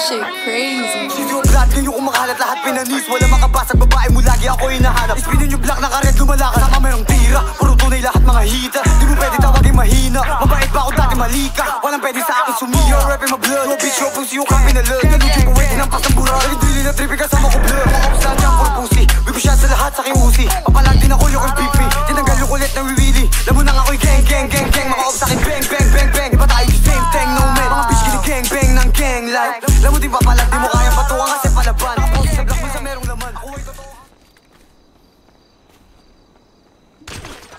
shit crazy. Studio blood, ngayon kumakalat lahat pinanis. Wala makabasag, babae mo lagi ako hinahanap. Ispinin yung black na karet, lumalakas. Sama mayroong tira, puro tunay lahat mga hita. Di mo pwede tawagin mahina. Mabait ba ako dati malika? Walang pwede sa akin sumiyo. Rapping my blood, no bitch, yo pussy yung kang pinalad. Tinalugin ko wait, hinampas ng bura. Nagdili na trippy kasama ko blur. Mga kaps na dyan, puro pussy. Bigo siya sa lahat sa aking usi. Papalag din ako yung MVP. Tinanggal yung kulit na wiwili. Lamo nang ako'y gang, gang, gang, gang. Mga kaps sa akin bang, bang, bang, bang. Iba tayo yung same thing, no man. Mga bitch gini gang, bang ng gang life. Lamo din papalag, di mo kaya patuwa kasi palaban. Ako sa black minsan merong laman. Ako ay totoo.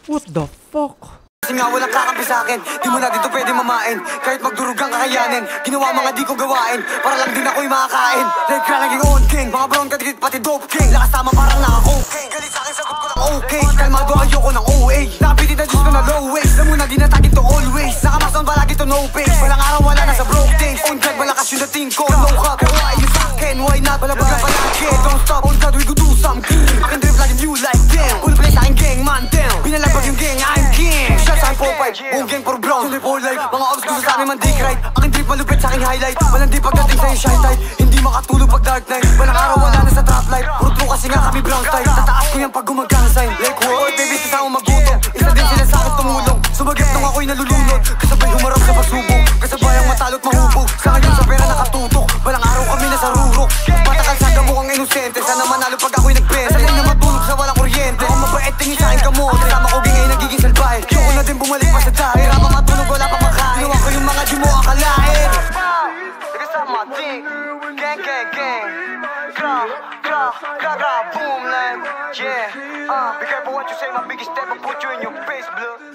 What the fuck? Kasi nga walang kakampi sa'kin. Di mo na dito pwede mamain. Kahit magdurugang kakayanin. Ginawa mga di ko gawain. Para lang din ako'y makakain. Like ka naging on king. Mga brown kadikit pati dope king. Lakas tama parang naka-cocaine. Galit sa'kin sagot ko lang okay. Kalmado ayoko ng OA. Nakapiti na Diyos ko na low waist. Alam mo na di natagin to always. Nakamason palagi to no face. Walang araw wala na sa broke days. On track malakas yung dating ko. No cup. Pero why you sa'kin? Why not? Balabag na palagi. Don't stop. On God we go do something. Akin drip lagi you like them. Pull play sa'kin gang man down. Binalabag yung gang I'm king. Shots I'm 4-5. Buong gang puro brown. Sunday for life. Mga obs gusto sa'kin man dick right. Akin drip malupit sa'king highlight. Walang di pagdating sa'yo shy type. Hindi makatulog pag dark night. Walang araw wala na sa trap life. Puro true kasi nga kami brown type. Tataas ko yan pag gumagang sign. Like what? Baby sa tao magutom. Isa din sila sa'kin tumulong. Sumagip nung ako'y nalulunod. Kasabay humarap sa pagsubok. Kasabay ang matalo't mahubog. Sa ngayon sa pera nakatutok. Walang araw kami nasa rurok. Patakal sa mukhang inosente. Sana manalo pag ako'y nagbenta. Sanay na matulog sa walang kuryente. Ako mabait tingin sa'kin kamote. Kasama ko bingay nagiging salbahe. Yoko na din bumalik pa sa dahil. Hira pa matulog wala pa makain. Ginawa ko yung mga di mo akalain. Kasama ting. Gang gang gang. Gra gra gra gra boom like. Yeah. Be careful what you say, my biggest step will put you in your face, blood.